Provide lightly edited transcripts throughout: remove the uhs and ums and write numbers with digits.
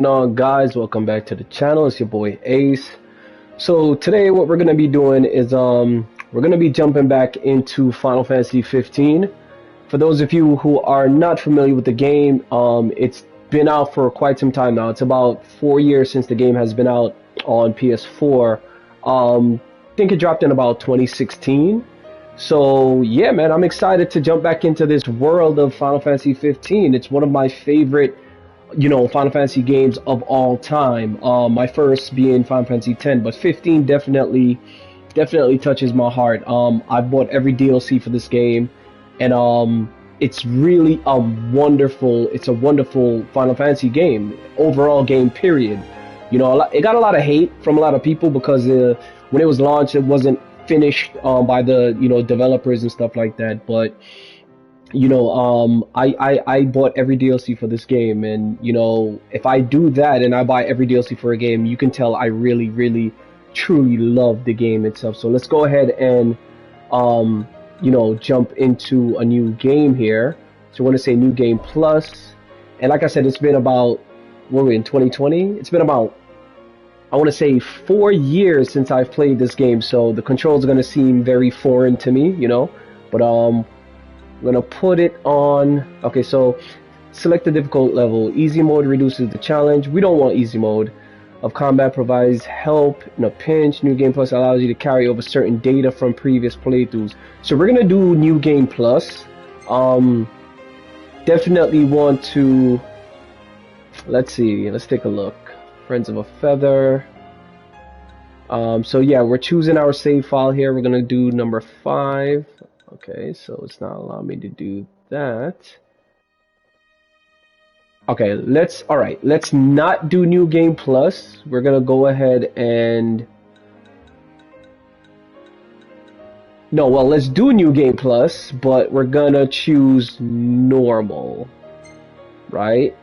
No, guys, welcome back to the channel. It's your boy Ace. So today what we're gonna be doing is we're gonna be jumping back into Final Fantasy 15. For those of you who are not familiar with the game, it's been out for quite some time now. It's about 4 years since the game has been out on PS4. I think it dropped in about 2016. So yeah, man, I'm excited to jump back into this world of Final Fantasy 15. It's one of my favorite Final Fantasy games of all time. My first being Final Fantasy 10, but 15 definitely touches my heart. I bought every DLC for this game, and it's really a wonderful Final Fantasy game, overall game period. It got a lot of hate from a lot of people because when it was launched, it wasn't finished by the developers and stuff like that, but I bought every DLC for this game, and if I do that and I buy every DLC for a game, you can tell I really truly love the game itself. So let's go ahead and jump into a new game here. So I want to say new game plus, and like I said, it's been about, what are we in 2020? It's been about, I want to say, 4 years since I've played this game, so the controls are going to seem very foreign to me, but I'm gonna put it on. Okay, so select the difficult level. Easy mode reduces the challenge. We don't want easy mode. Of combat provides help in a pinch. New game plus allows you to carry over certain data from previous playthroughs. So we're gonna do new game plus. Definitely want to. Let's see. Let's take a look. Friends of a Feather. So yeah, we're choosing our save file here. We're gonna do number 5. Okay, so it's not allowing me to do that. Okay, let's not do new game plus. We're gonna go ahead and let's do new game plus, but we're gonna choose normal, right?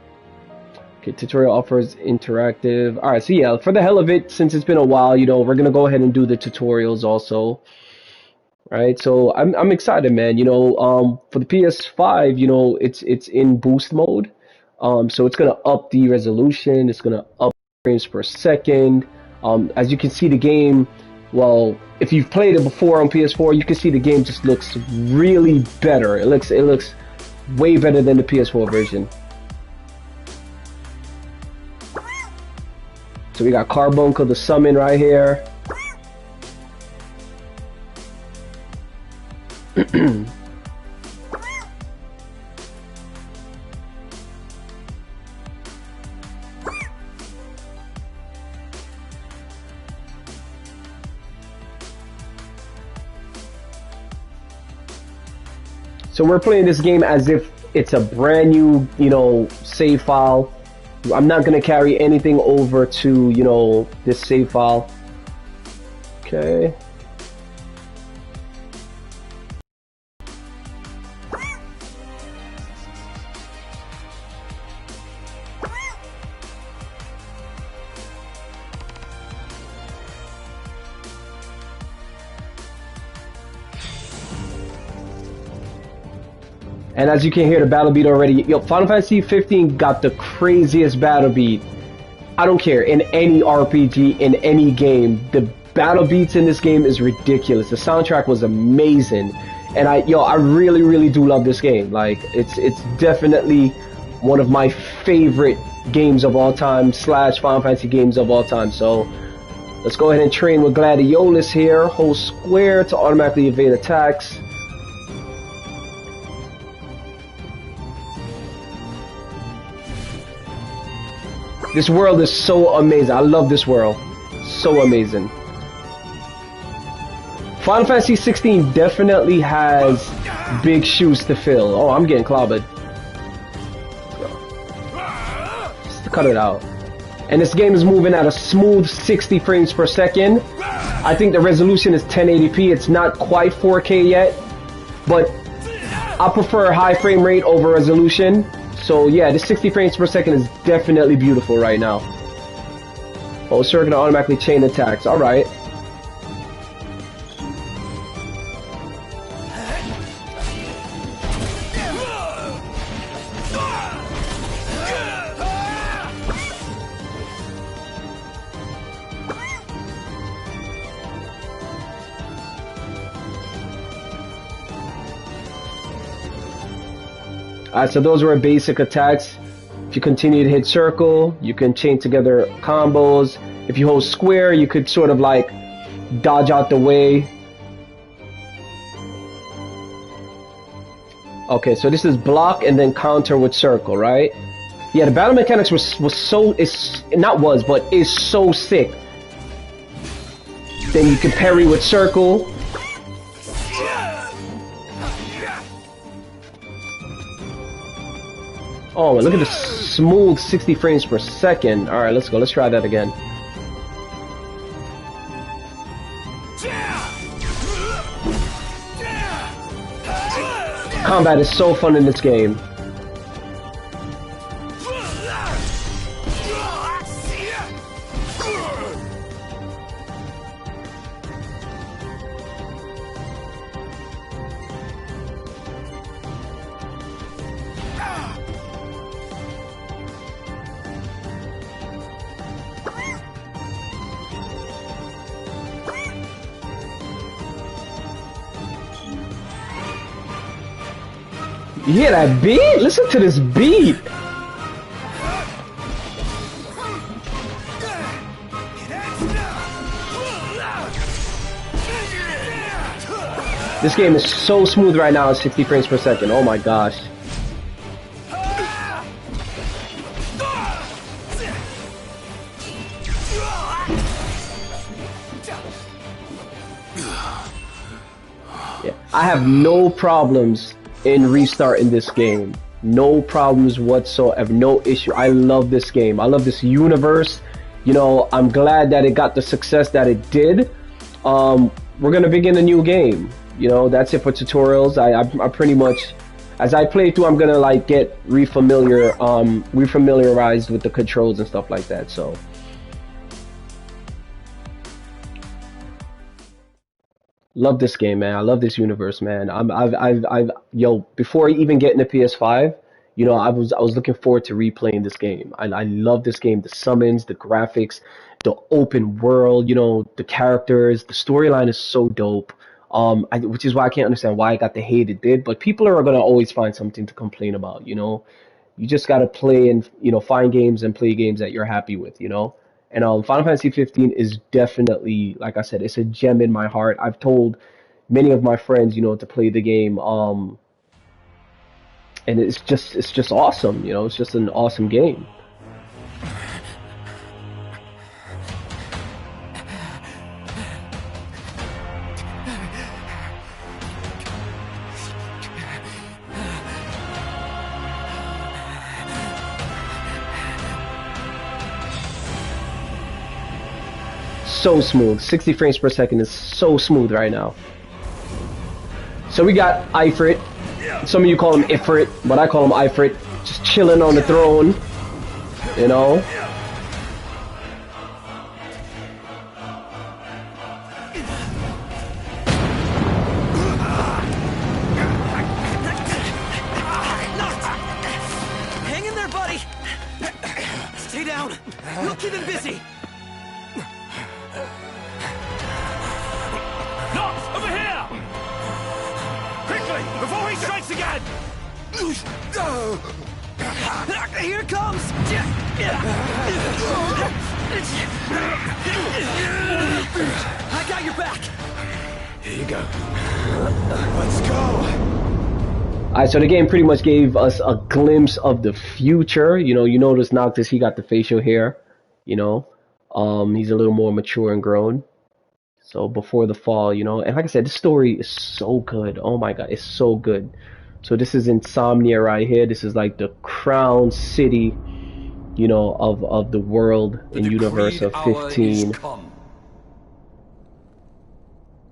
Okay, tutorial offers interactive. All right, so yeah, for the hell of it, since it's been a while, we're gonna go ahead and do the tutorials also. Right, so I'm excited, man. For the PS5, it's in boost mode. So it's gonna up the resolution. It's gonna up frames per second. As you can see, the game. Well, if you've played it before on PS4, you can see the game just looks really better. It looks way better than the PS4 version. So we got Carbuncle the summon right here. So we're playing this game as if it's a brand new, save file. I'm not gonna carry anything over to, this save file. Okay. And as you can hear the battle beat already, Final Fantasy 15 got the craziest battle beat. I don't care, in any RPG, in any game, the battle beats in this game is ridiculous. The soundtrack was amazing, and I really do love this game. Like, it's definitely one of my favorite games of all time / Final Fantasy games of all time. So let's go ahead and train with Gladiolus here. Hold square to automatically evade attacks. This world is so amazing. I love this world. So amazing. Final Fantasy 16 definitely has big shoes to fill. Oh, I'm getting clobbered. Just to cut it out. And this game is moving at a smooth 60 frames per second. I think the resolution is 1080p. It's not quite 4K yet, but I prefer high frame rate over resolution. So yeah, this 60 frames per second is definitely beautiful right now. Oh, sir, gonna automatically chain attacks. All right. Alright, so those were basic attacks. If you continue to hit circle, you can chain together combos. If you hold square, you could sort of like dodge out the way. Okay, so this is block and then counter with circle, right? Yeah, the battle mechanics is so sick. Then you can parry with circle. Oh, look at the smooth 60 frames per second. Alright, let's go. Let's try that again. Combat is so fun in this game. You hear that beat? Listen to this beat. This game is so smooth right now at 60 frames per second. Oh my gosh. Yeah, I have no problems in restarting this game. No problems whatsoever. No issue. I love this game. I love this universe. You know, I'm glad that it got the success that it did. We're gonna begin a new game. You know, that's it for tutorials. I pretty much, as I play through, I'm gonna like get refamiliarized with the controls and stuff like that. So love this game, man. I love this universe, man. Yo, before even getting the PS5, you know, I was looking forward to replaying this game. I love this game. The summons, the graphics, the open world, you know, the characters, the storyline is so dope. Which is why I can't understand why I got the hate it did. But people are gonna always find something to complain about, you know. You just gotta play and, you know, find games and play games that you're happy with, you know. And Final Fantasy 15 is definitely, like I said, it's a gem in my heart. I've told many of my friends, you know, to play the game, and it's just awesome, you know. It's just an awesome game. So smooth. 60 frames per second is so smooth right now. So we got Ifrit. Some of you call him Ifrit, but I call him Ifrit. Just chilling on the throne, you know. Hang in there, buddy. Stay down. We'll keep him busy. Again! Here it comes! I got your back! Here you go. Let's go! Alright, so the game pretty much gave us a glimpse of the future. You know, you notice Noctis, he got the facial hair. You know, he's a little more mature and grown. So before the fall, you know, and like I said, this story is so good. Oh my god, it's so good. So this is Insomnia right here. This is like the crown city, you know, of the world and universe of 15.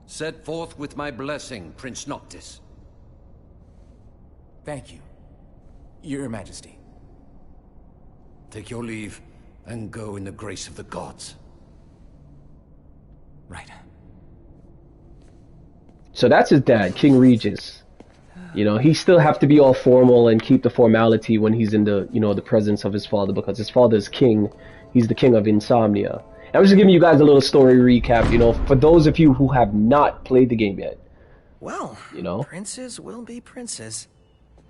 Set forth with my blessing, Prince Noctis. Thank you, Your Majesty. Take your leave and go in the grace of the gods. Right. So that's his dad, King Regis. You know, he still have to be all formal and keep the formality when he's in the, you know, the presence of his father, because his father is king. He's the king of Insomnia. And I'm just giving you guys a little story recap, you know, for those of you who have not played the game yet. Well, you know, princes will be princes.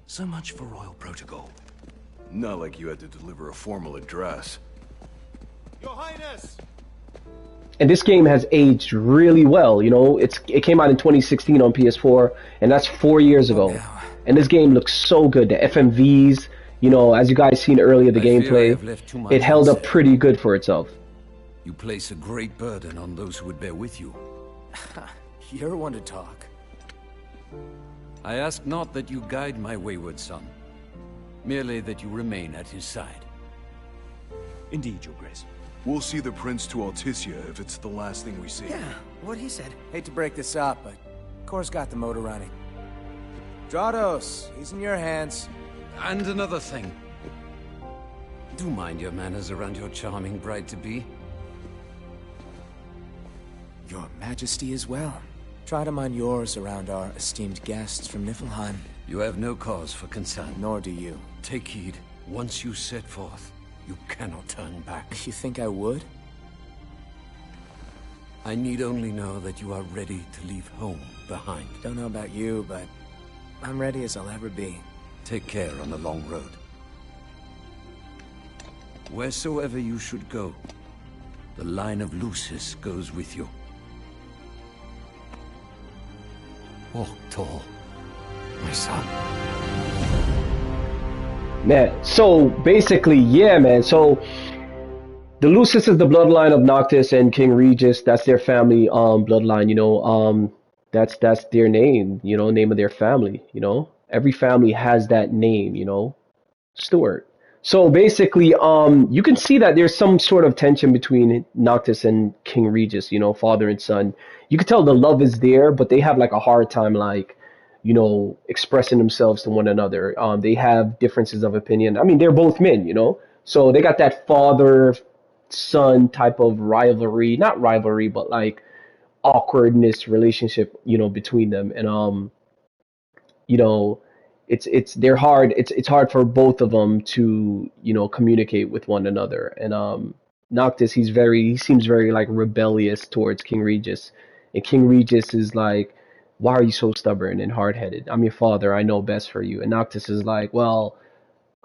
So much for royal protocol. Not like you had to deliver a formal address. Your Highness! And this game has aged really well. You know, it came out in 2016 on PS4, and that's 4 years ago. And this game looks so good. The FMVs, you know, as you guys seen earlier, the gameplay, it held up pretty good for itself. You place a great burden on those who would bear with you. You're one to talk. I ask not that you guide my wayward son, merely that you remain at his side. Indeed, Your Grace. We'll see the prince to Alticia if it's the last thing we see. Yeah, what he said. Hate to break this up, but Kor's got the motor running. Drados, he's in your hands. And another thing. Do mind your manners around your charming bride-to-be. Your Majesty as well. Try to mind yours around our esteemed guests from Niflheim. You have no cause for concern. Nor do you. Take heed. Once you set forth, you cannot turn back. You think I would? I need only know that you are ready to leave home behind. Don't know about you, but I'm ready as I'll ever be. Take care on the long road. Wheresoever you should go, the line of Lucis goes with you. Walk tall, my son. Man, so basically, yeah, man. So the Lucis is the bloodline of Noctis and King Regis. That's their family bloodline, you know. That's their name, you know, name of their family, you know. Every family has that name, you know. Stuart. So basically, you can see that there's some sort of tension between Noctis and King Regis, you know, father and son. You can tell the love is there, but they have like a hard time, like, you know, expressing themselves to one another. They have differences of opinion. I mean, they're both men, you know, so they got that father-son type of rivalry, not rivalry, but like awkwardness relationship, you know, between them. And, you know, they're hard. It's hard for both of them to, you know, communicate with one another. And, Noctis, he seems very like rebellious towards King Regis. And King Regis is like, why are you so stubborn and hard-headed? I'm your father. I know best for you. And Noctis is like, well,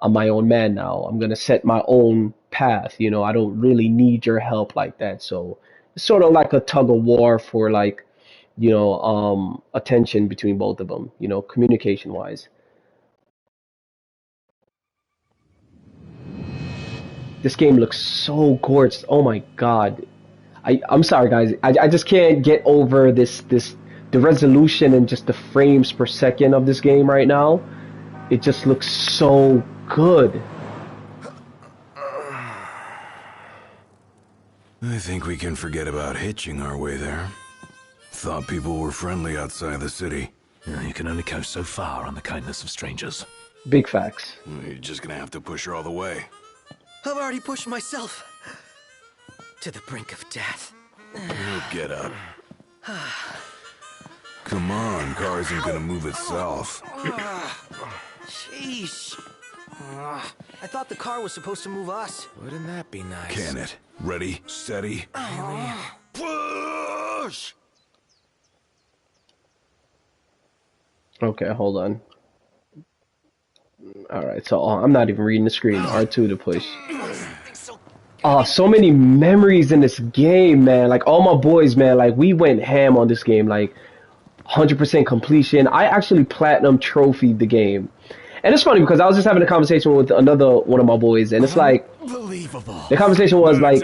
I'm my own man now. I'm going to set my own path. You know, I don't really need your help like that. So it's sort of like a tug of war for like, you know, attention between both of them, you know, communication-wise. This game looks so gorgeous. Oh my God. I'm sorry, guys. I just can't get over the resolution and just the frames per second of this game right now. It just looks so good. I think we can forget about hitching our way there. Thought people were friendly outside the city. You can only go so far on the kindness of strangers. Big facts. You're just gonna have to push her all the way. I've already pushed myself to the brink of death. Get up. Come on, car isn't gonna move itself. Sheesh. I thought the car was supposed to move us. Wouldn't that be nice? Can it? Ready, steady. Push! Okay, hold on. Alright, so I'm not even reading the screen. R2 to push. Oh, so many memories in this game, man. Like, all my boys, man, like, we went ham on this game. Like, 100% completion. I actually platinum trophied the game. And it's funny because I was just having a conversation with another one of my boys, and it's like, the conversation was like,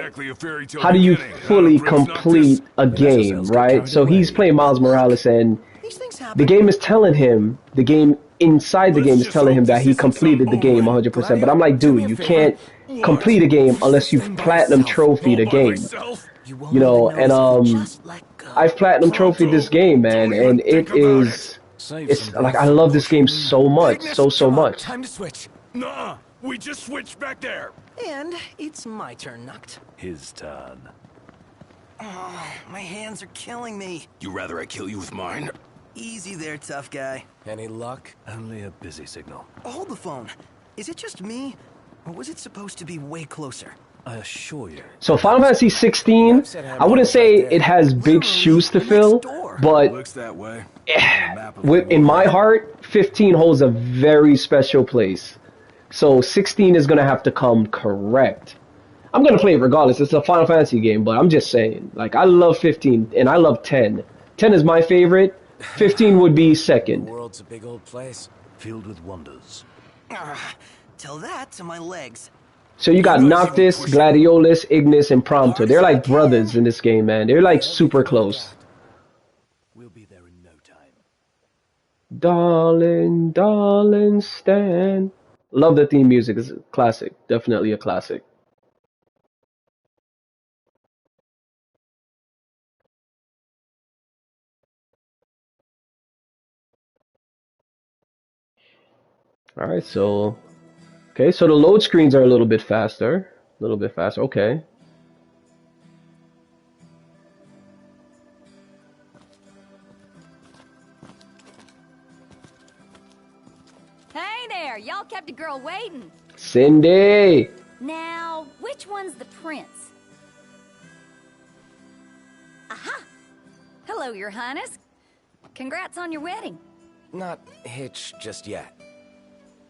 how do you fully complete a game, right? So he's playing Miles Morales, and the game is telling him, the game inside the game is telling him that he completed the game 100%. But I'm like, dude, you can't complete a game unless you've platinum trophied a game. You know, and I've platinum trophied this game, man, and it's like, I love this game so much, so much. Time to switch. Nah, we just switched back there. And it's my turn, Noct. His turn. Oh, my hands are killing me. You rather I kill you with mine? Easy there, tough guy. Any luck? Only a busy signal. Hold the phone. Is it just me? Or was it supposed to be way closer? I assure you. So Final Fantasy 16, I wouldn't say it has big shoes to fill, but Looks that way. in my heart, 15 holds a very special place. So 16 is gonna have to come correct. I'm gonna play it regardless. It's a Final Fantasy game, but I'm just saying, like, I love 15 and I love 10. 10 is my favorite. 15 would be second. The world's a big old place. Filled with wonders. Tell that to my legs. So you got Noctis, Gladiolus, Ignis, and Prompto. They're like brothers in this game, man. They're like super close. We'll be there in no time. Darling, darling, Stan. Love the theme music. It's a classic. Definitely a classic. All right, so okay, so the load screens are a little bit faster. A little bit faster. Okay. Hey there, y'all kept a girl waiting. Cindy. Now, which one's the prince? Aha! Hello, Your Highness. Congrats on your wedding. Not hitched just yet.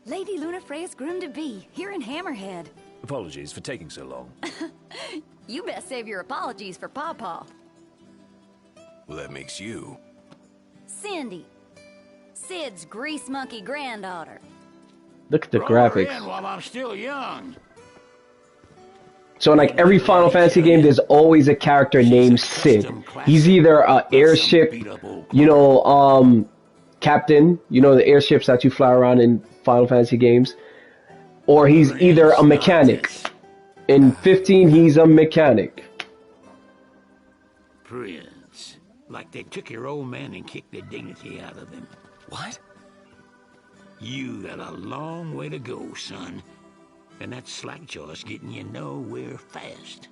Lady Lunafreya's groom-to-be, here in Hammerhead. Apologies for taking so long. You best save your apologies for Pawpaw. Well, that makes you. Cindy. Sid's grease monkey granddaughter. Look at the graphics. While I'm still young. So in like every Final Fantasy game, there's always a character named Sid. He's either an airship, you know, captain, you know, the airships that you fly around in Final Fantasy games, or he's either a mechanic. In 15, he's a mechanic. Prince. Like they took your old man and kicked the dignity out of him. What? You got a long way to go, son. And that slackjaw's getting you nowhere fast.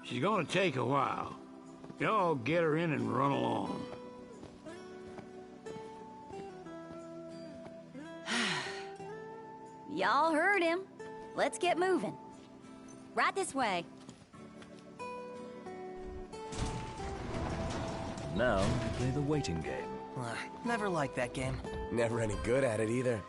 She's gonna take a while. Y'all get her in and run along. Y'all heard him. Let's get moving. Right this way. Now, we play the waiting game. Never liked that game. Never any good at it either.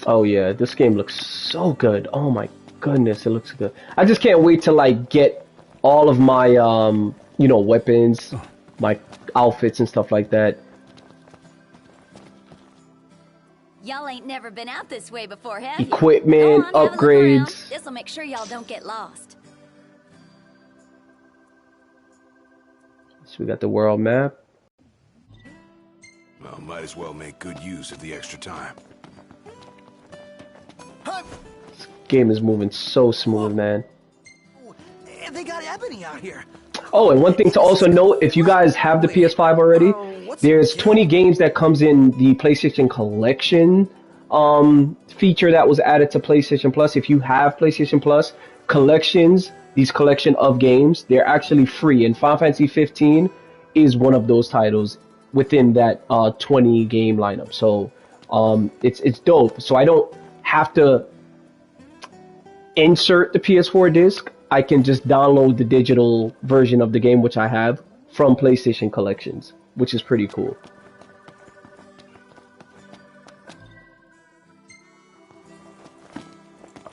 Oh yeah, this game looks so good. Oh my goodness, it looks good. I just can't wait to like get all of my you know, weapons, my outfits and stuff like that. Y'all ain't never been out this way before, have you? Equipment, Go on, have a look around. upgrades. This'll make sure y'all don't get lost. So we got the world map. Well, might as well make good use of the extra time. This game is moving so smooth, man. They got Ebony out here. Oh, and one thing to also note, if you guys have the PS5 already, there's 20 games that comes in the PlayStation Collection feature that was added to PlayStation Plus. If you have PlayStation Plus, collections, these collection of games, they're actually free. And Final Fantasy 15 is one of those titles within that 20 game lineup. So it's dope. So I don't have to insert the PS4 disc. I can just download the digital version of the game, which I have, from PlayStation Collections, which is pretty cool.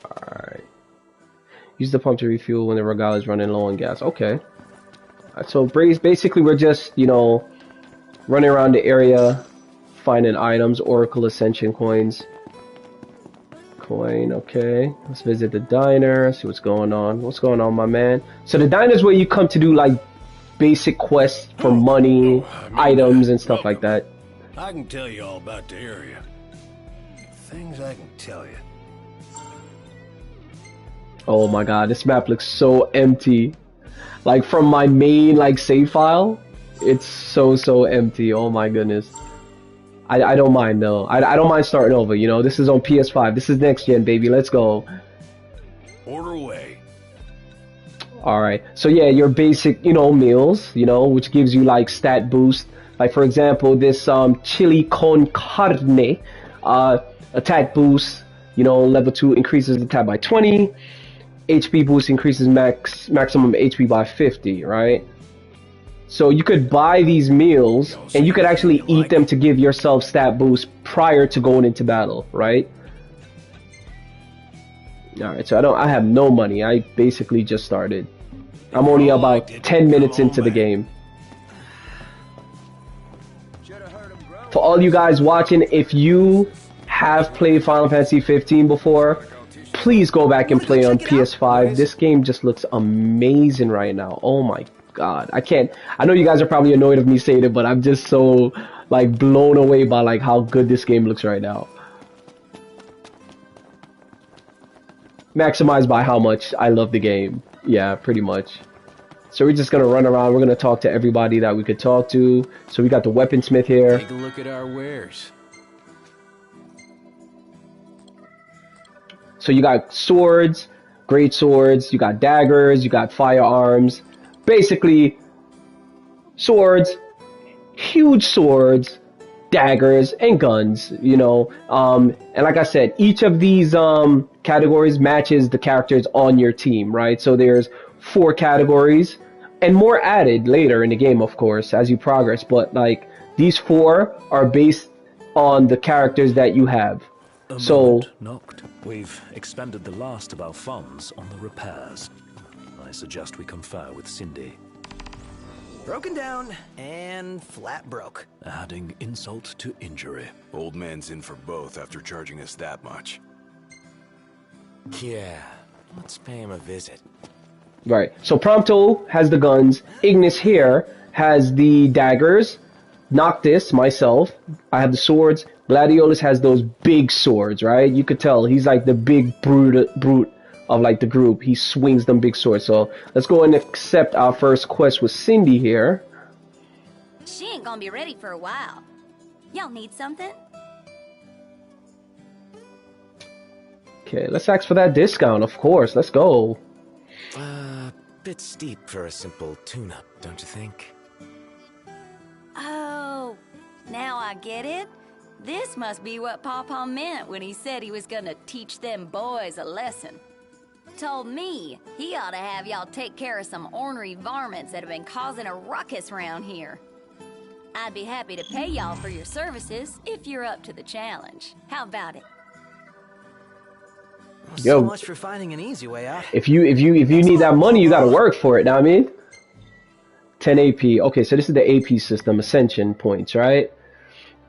Alright. Use the pump to refuel when the Regale is running low on gas. Okay. Alright, so basically we're just, you know, running around the area, finding items, Oracle Ascension coins. Okay, let's visit the diner, see what's going on. What's going on, my man? So the diner is where you come to do like basic quests for money, items, and stuff like that. I can tell you all about the area. Things I can tell you. Oh my god, this map looks so empty. Like from my main like save file, it's so empty. Oh my goodness. I don't mind though. I don't mind starting over, you know. This is on PS5. This is next gen, baby. Let's go. Order away. All right. So yeah, your basic, meals, which gives you like stat boost. Like for example, this chili con carne, attack boost. Level 2 increases the attack by 20. HP boost increases maximum HP by 50. Right. So you could buy these meals and you could actually eat them to give yourself stat boost prior to going into battle. Right. Alright, so I have no money. I basically just started. I'm only about 10 minutes into the game. For all you guys watching, if you have played Final Fantasy 15 before, please go back and play on PS5. This game just looks amazing right now. Oh my god. I know you guys are probably annoyed of me saying it, but I'm just so like blown away by like how good this game looks right now. Maximized by how much I love the game. Yeah, pretty much. So we're just gonna run around. We're gonna talk to everybody that we could talk to. So we got the Weaponsmith here. Take a look at our wares. So you got swords, great swords, you got daggers, you got firearms. Basically, swords, huge swords, daggers, and guns, and like I said, each of these categories matches the characters on your team, right? So there's 4 categories and more added later in the game, of course, as you progress, but like these 4 are based on the characters that you have. So knocked. We've expended the last of our funds on the repairs. I suggest we confer with Cindy. Broken down and flat broke. Adding insult to injury. Old man's in for both after charging us that much. Yeah, let's pay him a visit. right, so Prompto has the guns, Ignis here has the daggers, Noctis, myself, I have the swords, Gladiolus has those big swords, right? You could tell he's like the big brute of like the group. He swings them big swords. So let's go and accept our first quest with Cindy here. She ain't gonna be ready for a while. Y'all need something? Okay, let's ask for that discount, of course. Let's go. Bit steep for a simple tune-up, don't you think? Oh, now I get it. This must be what Pawpaw meant when he said he was gonna teach them boys a lesson. Told me he ought to have y'all take care of some ornery varmints that have been causing a ruckus around here. I'd be happy to pay y'all for your services if you're up to the challenge. How about it? So much for finding an easy way out. If you need that money, you gotta work for it. Know what I mean? 10 AP. Okay, so this is the AP system, Ascension points, right?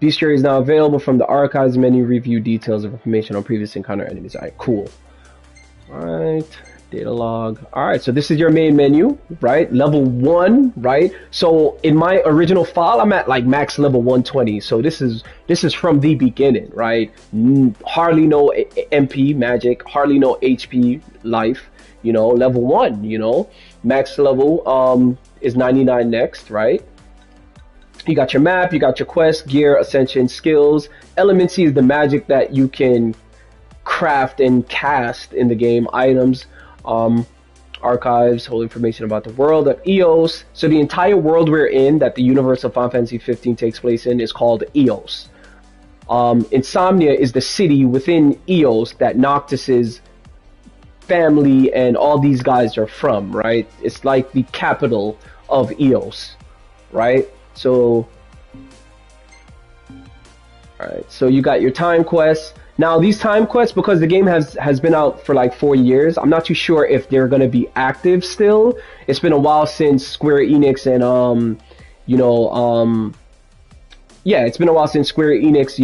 Bestiary is now available from the archives menu. Review details of information on previous encounter enemies. All right, cool. All right, data log. All right, so this is your main menu, right? Level 1, right? So in my original file, I'm at like max level 120. So this is from the beginning, right? Hardly no MP magic, hardly no HP life. Level 1. Max level is 99 next, right? You got your map, you got your quest, gear, ascension, skills. Elemency is the magic that you can craft and cast in the game. Items, archives, whole information about the world of Eos. So the entire world we're in, that the universe of Final Fantasy 15 takes place in, is called Eos. Insomnia is the city within Eos that Noctis's family and all these guys are from, right? It's like the capital of Eos, right? So, alright, so you got your time quests. Now these time quests, because the game has been out for like 4 years, I'm not too sure if they're gonna be active still. It's been a while since Square Enix and yeah, it's been a while since Square Enix,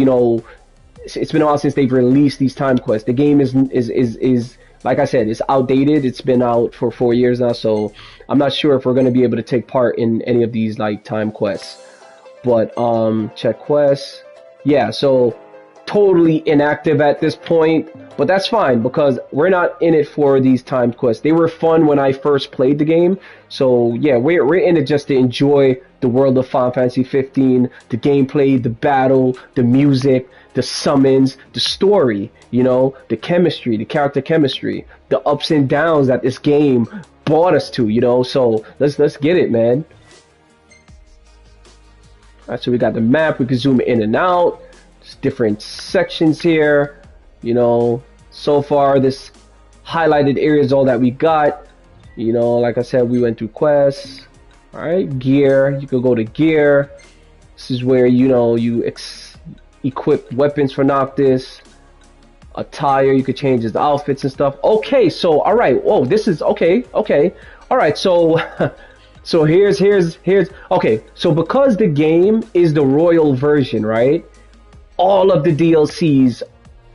it's been a while since they've released these time quests. The game is like I said, it's outdated. It's been out for 4 years now, so I'm not sure if we're going to be able to take part in any of these like time quests. But check quests. Yeah, so totally inactive at this point, but that's fine because we're not in it for these time quests. They were fun when I first played the game. So yeah, we're in it just to enjoy the world of Final Fantasy 15, the gameplay, the battle, the music, the summons, the story, the chemistry, the character chemistry, the ups and downs that this game brought us to, you know. So let's get it, man. All right, so we got the map. We can zoom in and out. There's different sections here, you know. So far, this highlighted area is all that we got. You know, like I said, we went through quests. All right, gear. You could go to gear. This is where, you know, you equip weapons for Noctis. Attire, you could change his outfits and stuff. Okay, so all right. Whoa, this is okay. All right, so so here's okay. So because the game is the royal version, right? All of the DLCs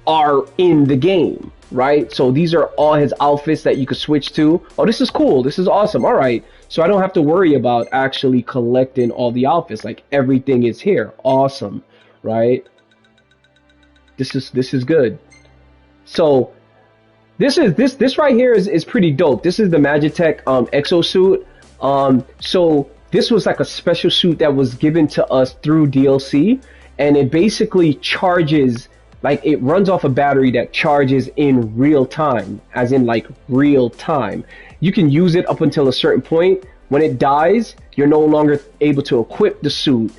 are in the game, right? So these are all his outfits that you could switch to. Oh, this is cool. This is awesome. All right. So I don't have to worry about actually collecting all the outfits. Like everything is here. Awesome, right? This is good. So this right here is pretty dope. This is the Magitek Exo Suit. So this was like a special suit that was given to us through DLC, and it basically charges, like it runs off a battery that charges in real time, as in like real time. You can use it up until a certain point. When it dies, you're no longer able to equip the suit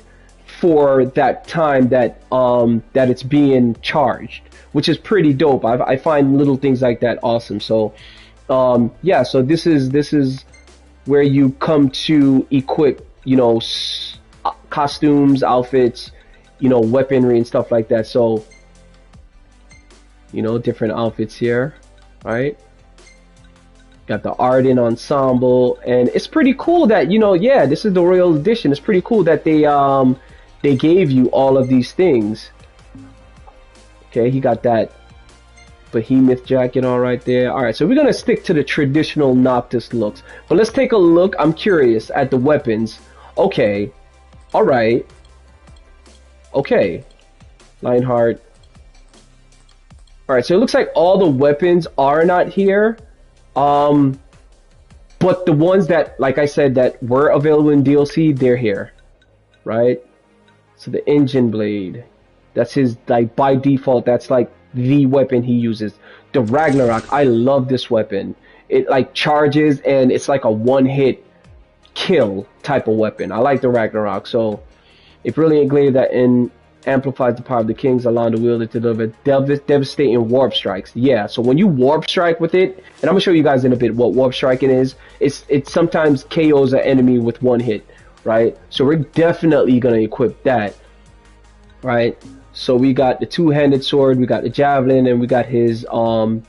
for that time that that it's being charged, which is pretty dope. I find little things like that awesome. So yeah, so this is where you come to equip, you know, costumes, outfits, you know, weaponry and stuff like that. So, you know, different outfits here, right? Got the Arden ensemble, and it's pretty cool that, you know, yeah, this is the Royal Edition. It's pretty cool that they gave you all of these things. Okay, he got that behemoth jacket all right there. All right, so we're gonna stick to the traditional Noctis looks, but let's take a look. I'm curious at the weapons. Okay, all right. Okay, Lionheart. All right, so it looks like all the weapons are not here. But the ones that, like I said, that were available in DLC, they're here, right? So the engine blade, that's his, like, by default, that's like the weapon he uses. The Ragnarok, I love this weapon. It like charges and it's like a one-hit kill type of weapon. I like the Ragnarok. So a brilliant glaive that amplifies the power of the kings, allowing the wielder to deliver devastating warp strikes. Yeah, so when you warp strike with it, and I'm gonna show you guys in a bit what warp striking is. It sometimes KOs an enemy with one hit, right? So we're definitely gonna equip that, right? So we got the two-handed sword, we got the javelin, and we got his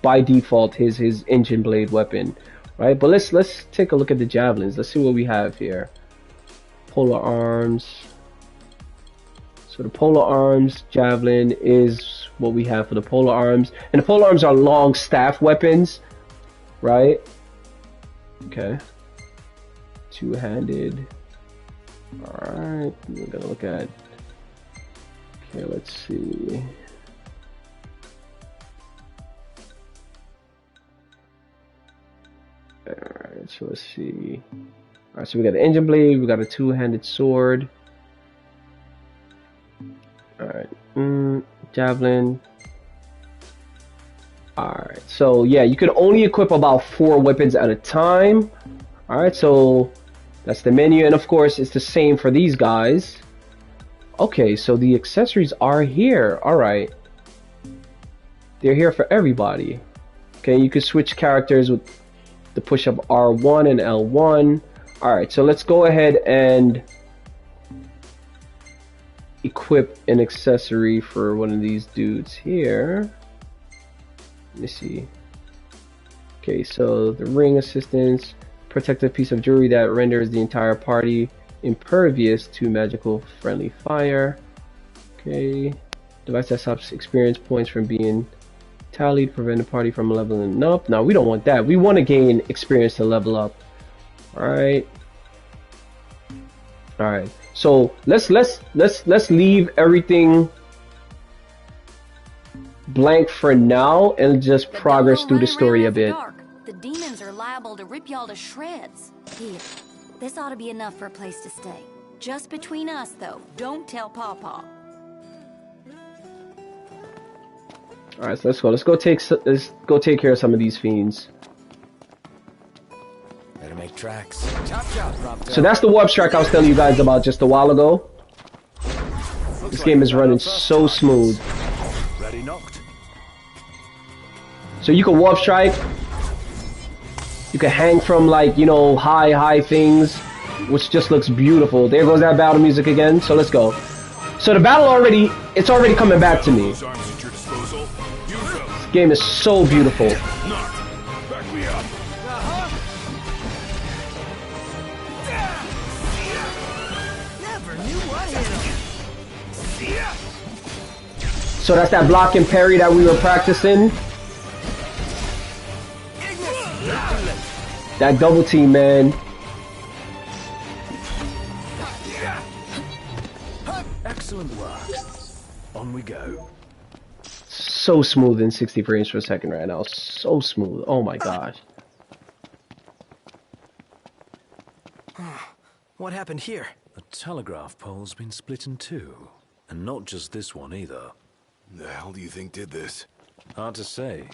by default his engine blade weapon, right? But let's take a look at the javelins. Let's see what we have here. Polar arms. So the polar arms, javelin is what we have for the polar arms. And the polar arms are long staff weapons, right? Okay. Two-handed. Alright, we're gonna look at... Okay, let's see. Alright, so let's see. Alright, so we got the engine blade, we got a two-handed sword. Alright, javelin. Alright, so yeah, you can only equip about 4 weapons at a time. Alright, so that's the menu, and of course it's the same for these guys. Okay, so the accessories are here. Alright, they're here for everybody. Okay, you can switch characters with the push-up R1 and L1. Alright, so let's go ahead and equip an accessory for one of these dudes here. Let me see. Okay, so the ring assistance, protective piece of jewelry that renders the entire party impervious to magical friendly fire. Okay, device that stops experience points from being tallied, prevent the party from leveling up. Now we don't want that. We want to gain experience to level up. Alright. Alright. So let's leave everything blank for now and just progress through the story a bit. The demons are liable to rip y'all to shreds. Here, this ought to be enough for a place to stay. Just between us, though. Don't tell Pawpaw. All right, so let's go. Let's go take care of some of these fiends. Tracks. Chop chop, Prompto. So that's the warp strike I was telling you guys about just a while ago. This game is running so smooth. Ready knocked. So you can warp strike. You can hang from like, you know, high things, which just looks beautiful. There goes that battle music again. So let's go. So the battle it's already coming back to me. This game is so beautiful. So that's that block and parry that we were practicing. That double team, man. Excellent work. On we go. So smooth in 60 frames per second right now. So smooth. Oh my gosh. What happened here? The telegraph pole's been split in two. And not just this one either. The hell do you think did this? Hard to say.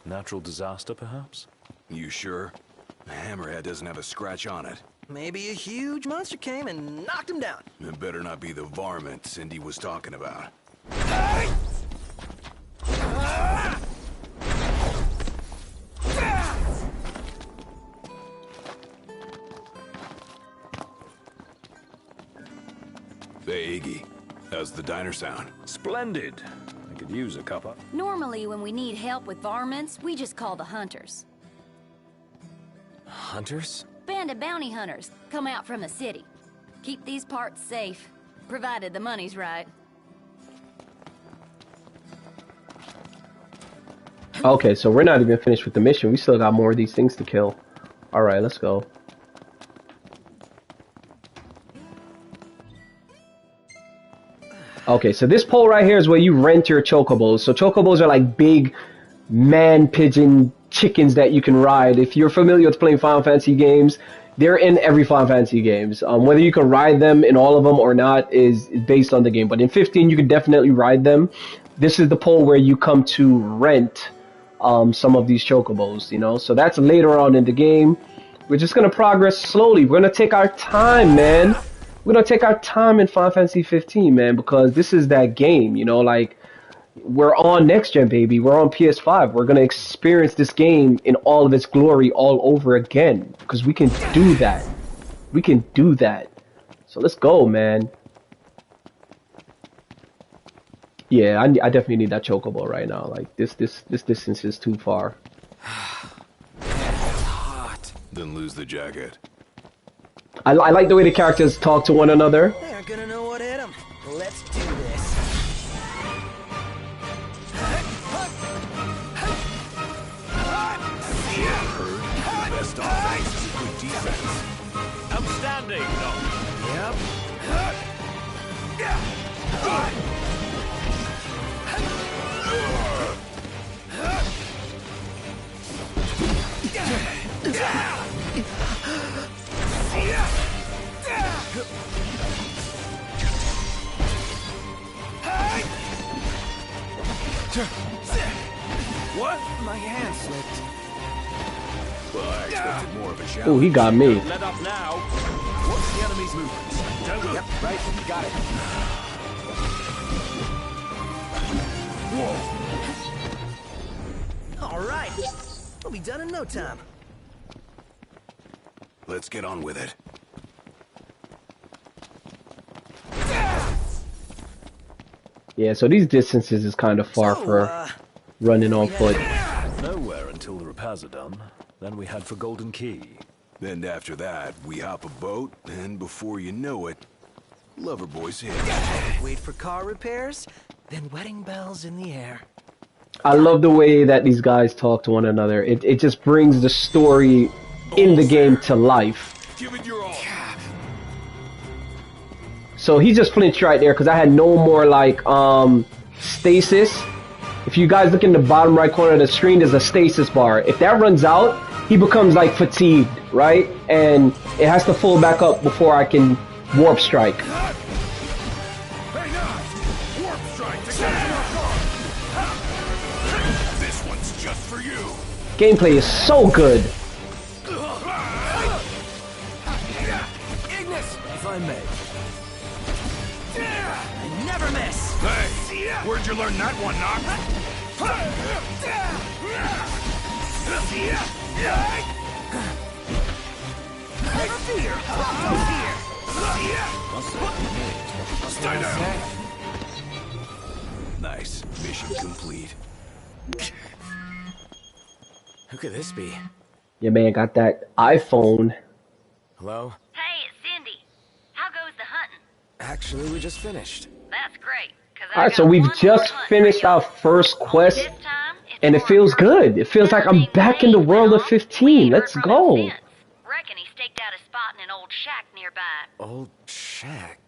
Natural disaster, perhaps? You sure? The hammerhead doesn't have a scratch on it. Maybe a huge monster came and knocked him down. It better not be the varmint Cindy was talking about. Hey, Iggy. How's the diner sound? Splendid. I could use a cuppa. Normally, when we need help with varmints, we just call the hunters. Hunters? Band of bounty hunters come out from the city. Keep these parts safe, provided the money's right. Okay, so we're not even finished with the mission. We still got more of these things to kill. Alright, let's go. Okay, so this pole right here is where you rent your chocobos. So chocobos are like big man pigeon chickens that you can ride. If you're familiar with playing Final Fantasy games, they're in every Final Fantasy games. Whether you can ride them in all of them or not is based on the game. But in 15, you can definitely ride them. This is the pole where you come to rent some of these chocobos, you know. So that's later on in the game. We're just going to progress slowly. We're going to take our time, man. We're going to take our time in Final Fantasy 15, man, because this is that game, you know, like, we're on next gen, baby. We're on PS5. We're going to experience this game in all of its glory all over again, because we can do that. We can do that. So let's go, man. Yeah, I definitely need that chocobo right now. Like, this distance is too far. Hot. Then lose the jacket. I like the way the characters talk to one another. They aren't gonna know what hit them. Let's do this. Best offense is a good defense. Outstanding! Yep. What? My hand slipped. Well, I expected more of a challenge. Oh, he got me. Let up now. What's the enemy's movement? Don't look. Yep, right. Got it. All right. We'll be done in no time. Let's get on with it. Yeah, so these distances is kind of far for running on foot. Nowhere until the repairs are done. Then we head for Golden Key. Then after that, we hop a boat, and before you know it, Loverboy's here. Wait for car repairs, then wedding bells in the air. I love the way that these guys talk to one another. It just brings the story in the game to life. Give it your all. So he just flinched right there because I had no more like stasis. If you guys look in the bottom right corner of the screen, there's a stasis bar. If that runs out, he becomes like fatigued, right? And it has to full back up before I can warp strike. Hey, now! Warp strike to get to our car! This one's just for you! Gameplay is so good. I may. I never miss. Hey, where'd you learn that one, Knock? Never fear. Stay down. Nice. Mission complete. Who could this be? Your man got that iPhone. Hello? Hey, it's Cindy. How goes the hunting? Actually, we just finished. That's great. Alright, so we've just finished our first quest, and it feels good. It feels like I'm back in the world of 15. Let's go. Reckon he staked out a spot in an old shack nearby. Old shack?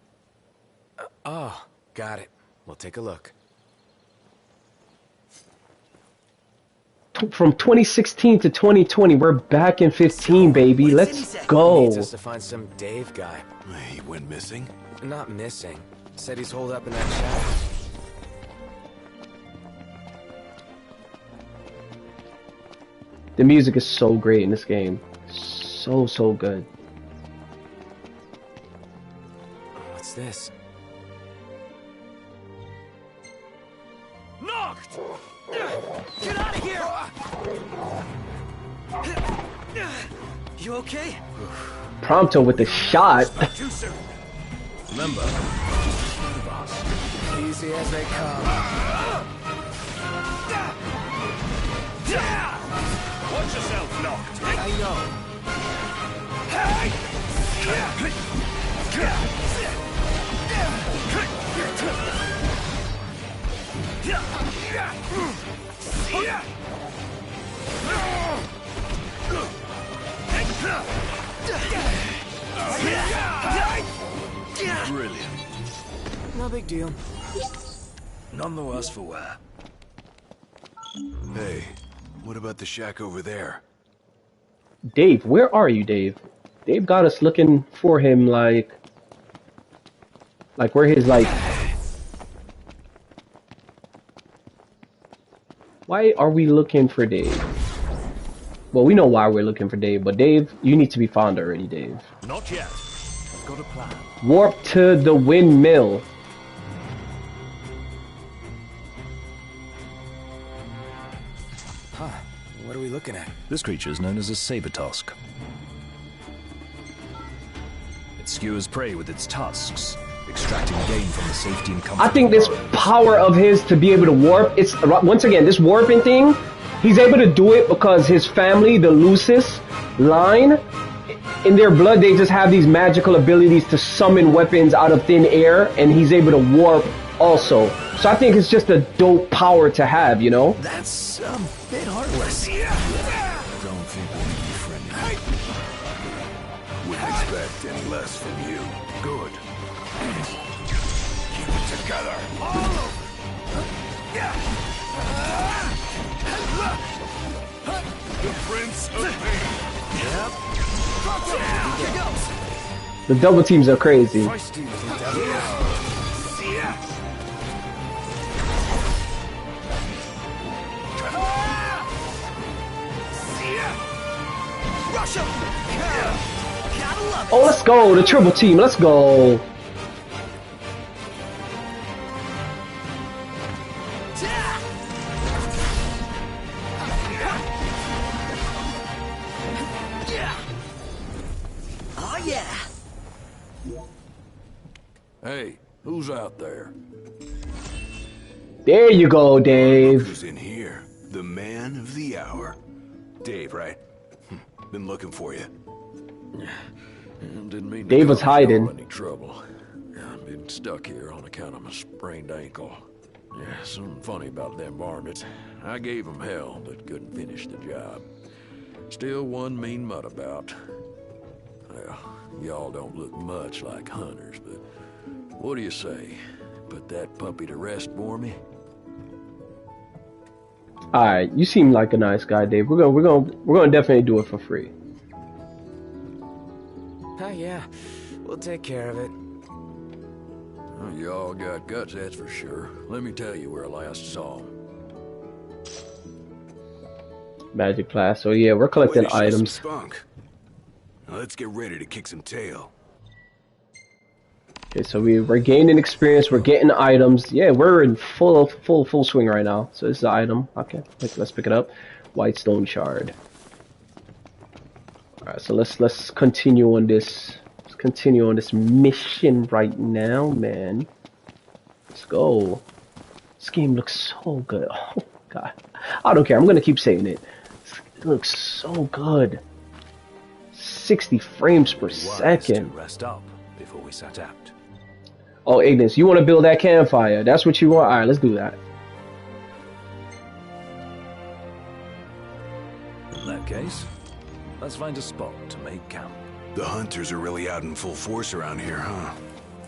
Oh, got it. We'll take a look. From 2016 to 2020, we're back in 15, baby. Let's go. Needs us to find some Dave guy. He went missing? Not missing. Said he's holed up in that shack. The music is so great in this game. So good. What's this? Knocked! Get out of here! You okay? Prompto with the shot. Too soon. Remember, Easy as they come. watch yourself, Knocked. I know. Brilliant. No big deal. None the worse for wear. Hey, what about the shack over there? Dave, where are you, Dave? Dave got us looking for him like where his Why are we looking for Dave? Well, we know why we're looking for Dave, but Dave, you need to be found already, Dave. Not yet. I've got a plan. Warp to the windmill. Huh. What are we looking at? This creature is known as a saber tusk. It skewers prey with its tusks, extracting gain from the safety and comfort. I think this power of his to be able to warp, it's once again, this warping thing, he's able to do it because his family, the Lucis line, in their blood, they just have these magical abilities to summon weapons out of thin air, and he's able to warp also. So I think it's just a dope power to have, you know? That's a bit heartless. Don't think we'll be friendly. Wouldn't expect any less from you. Good. Keep it together. The Prince of Pain. Here goes. The double teams are crazy. Feisty little devil. Rush him. Gotta love it. Oh, let's go, the triple team, let's go. Oh yeah. Hey, who's out there? There you go, Dave. Who's in here? The man of the hour. Dave, right? Been looking for you. Didn't mean to Dave was cause y'all hiding. any trouble. I've been stuck here on account of my sprained ankle. Yeah, something funny about them varmints. I gave them hell, but couldn't finish the job. Still one mean mutt about. Well, y'all don't look much like hunters, but what do you say? Put that puppy to rest for me? Alright, you seem like a nice guy, Dave. We're gonna definitely do it for free. Oh yeah, we'll take care of it. Well, y'all got guts, that's for sure. Let me tell you where I last saw him. Magic class. So yeah, we're collecting Way to show some items. spunk. Now let's get ready to kick some tail. Okay, so we're gaining experience, we're getting items. Yeah, we're in full swing right now. So this is the item. Okay, let's pick it up. White stone shard. Alright, so let's continue on this. Let's continue on this mission right now, man. Let's go. This game looks so good. Oh god. I don't care. I'm gonna keep saying it. It looks so good. 60 frames per second. Rest up before we set out. Oh, Ignis, you want to build that campfire? That's what you want? Alright, let's do that. In that case, let's find a spot to make camp. The hunters are really out in full force around here, huh?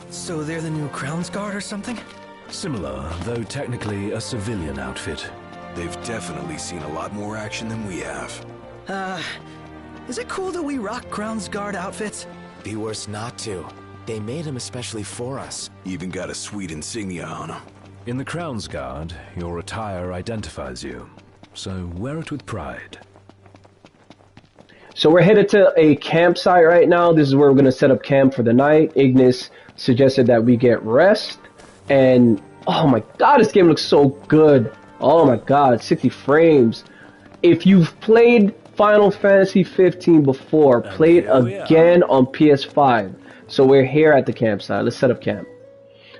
So they're the new Crown's Guard or something? Similar, though technically a civilian outfit. They've definitely seen a lot more action than we have. Is it cool that we rock Crown's Guard outfits? Be worse not to. They made them especially for us. Even got a sweet insignia on them. In the Crown's Guard, your attire identifies you, so wear it with pride. So we're headed to a campsite right now. This is where we're going to set up camp for the night. Ignis suggested that we get rest. And, oh my god, this game looks so good. Oh my god, 60 frames. If you've played Final Fantasy 15 before, play it again on PS5. So we're here at the campsite. Let's set up camp.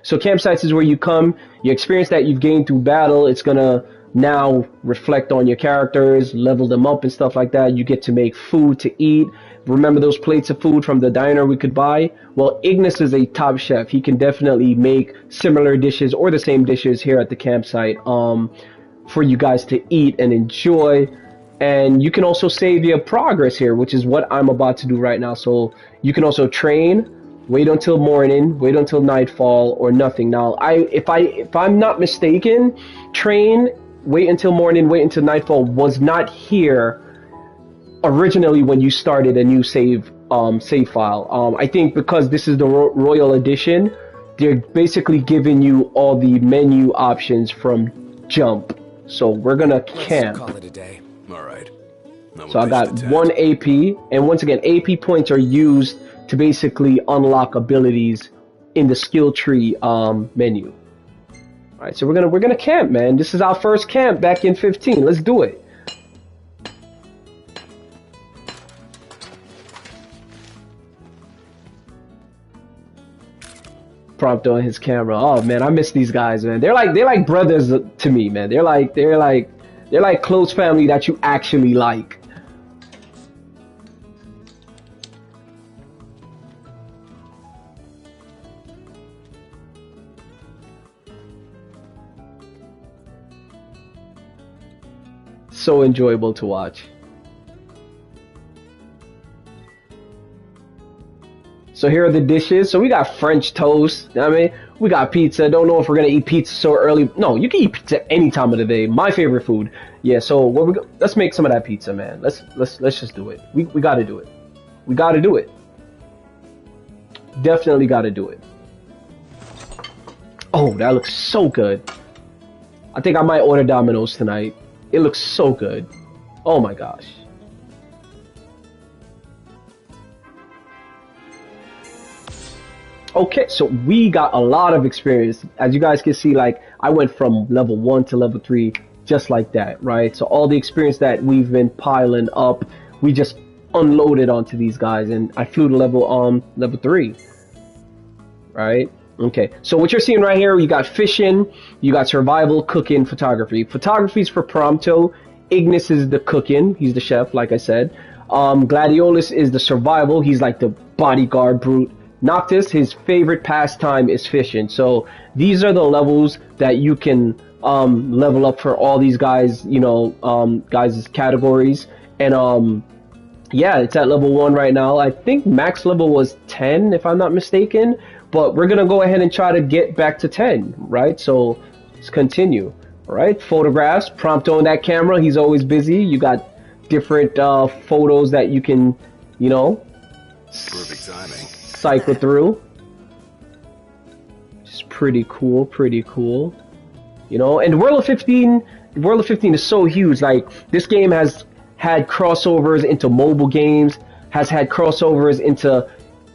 So campsites is where you come, your experience that you've gained through battle, it's gonna now reflect on your characters, level them up and stuff like that. You get to make food to eat. Remember those plates of food from the diner we could buy? Well, Ignis is a top chef. He can definitely make similar dishes or the same dishes here at the campsite for you guys to eat and enjoy. And you can also save your progress here, which is what I'm about to do right now. So you can also train, wait until morning, wait until nightfall, or nothing. Now, if I'm not mistaken, train, wait until morning, wait until nightfall was not here originally when you started a new save file. I think because this is the Royal Edition, they're basically giving you all the menu options from jump. So we're gonna camp. Let's call it a day. All right. So I got 1 AP, and once again, AP points are used to basically unlock abilities in the skill tree menu. All right, so we're gonna camp, man. This is our first camp back in 15. Let's do it. Prompt on his camera. Oh man, I miss these guys, man. They're like brothers to me, man. They're like close family that you actually like. So enjoyable to watch. So here are the dishes. So we got French toast. I mean, we got pizza. Don't know if we're gonna eat pizza so early. No, you can eat pizza any time of the day. My favorite food. Yeah. So let's make some of that pizza, man. Let's just do it. We gotta do it. We gotta do it. Definitely gotta do it. Oh, that looks so good. I think I might order Domino's tonight. It looks so good. Oh my gosh. Okay, so we got a lot of experience. As you guys can see, like, I went from level 1 to level 3 just like that, right? So all the experience that we've been piling up, we just unloaded onto these guys, and I flew to level 3, right? Okay, so what you're seeing right here, you got fishing, you got survival, cooking, photography. Photography's for Prompto. Ignis is the cooking, he's the chef, like I said. Gladiolus is the survival, he's like the bodyguard brute. Noctis, his favorite pastime is fishing. So these are the levels that you can level up for all these guys, you know, guys' categories. And yeah, it's at level 1 right now. I think max level was 10 if I'm not mistaken, but we're gonna go ahead and try to get back to 10, right? So let's continue. All right, photographs, Prompto on that camera, he's always busy. You got different photos that you can, you know, Perfect timing. Cycle through. It's pretty cool, you know. And World of 15 is so huge. Like, this game has had crossovers into mobile games, has had crossovers into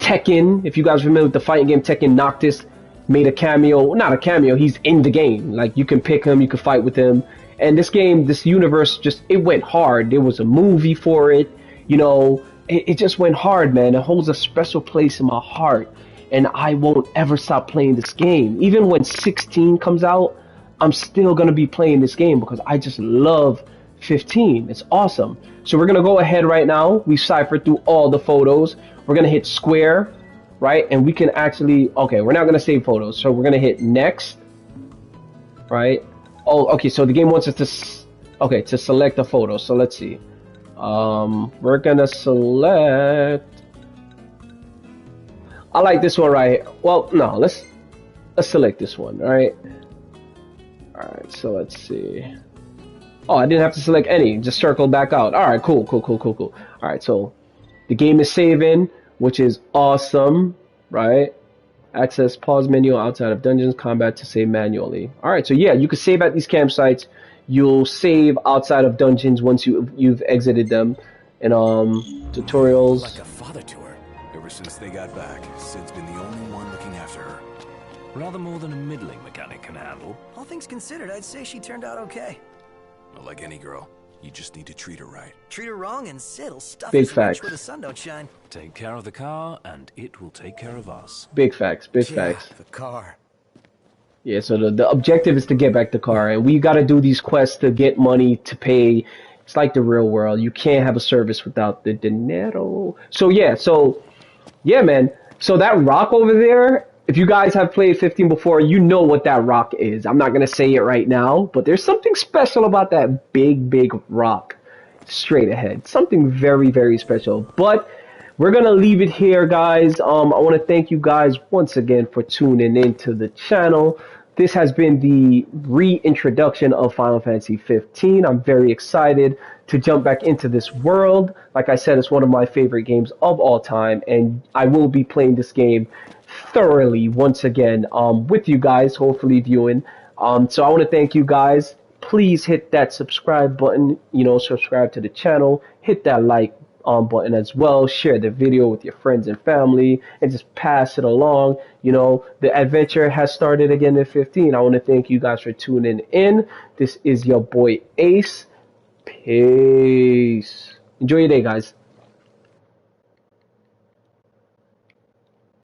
Tekken, if you guys are familiar with the fighting game Tekken, Noctis made a cameo. Not a cameo, he's in the game. Like, you can pick him, you can fight with him. And this game, this universe, just, it went hard. There was a movie for it. You know, it just went hard, man. It holds a special place in my heart. And I won't ever stop playing this game. Even when 16 comes out, I'm still going to be playing this game because I just love 15. It's awesome. So we're going to go ahead right now. We ciphered through all the photos. We're going to hit square, right? And we can actually, okay, we're not going to save photos. So we're going to hit next, right? Oh, okay, so the game wants us to, okay, to select a photo. So let's see. We're going to select, I like this one right here. Well, no, let's select this one, all right? All right, so let's see. Oh, I didn't have to select any. Just circle back out. All right, cool. All right, so the game is saving, which is awesome, right? Access pause menu outside of dungeons, combat to save manually. All right, so yeah, you can save at these campsites. You'll save outside of dungeons once you've exited them. And tutorials. Like a father to her. Ever since they got back, Sid's been the only one looking after her. Rather more than a middling mechanic can handle. All things considered, I'd say she turned out okay. Well, like any girl, you just need to treat her right. Treat her wrong and Sid'll stuff Big his facts. wrench where the sun don't shine. Take care of the car, and it will take care of us. Big facts. The car. Yeah, so the objective is to get back the car, and we got to do these quests to get money to pay. It's like the real world. You can't have a service without the dinero. So yeah, man. So that rock over there, if you guys have played 15 before, you know what that rock is. I'm not going to say it right now, but there's something special about that big rock straight ahead. Something very, very special. But we're going to leave it here, guys. I want to thank you guys once again for tuning into the channel. This has been the reintroduction of Final Fantasy 15. I'm very excited to jump back into this world. Like I said, it's one of my favorite games of all time, and I will be playing this game thoroughly once again with you guys, hopefully viewing. So I want to thank you guys. Please hit that subscribe button, subscribe to the channel, hit that like button as well, share the video with your friends and family, and just pass it along. The adventure has started again in 15. I want to thank you guys for tuning in. This is your boy Ace. Peace. Enjoy your day, guys.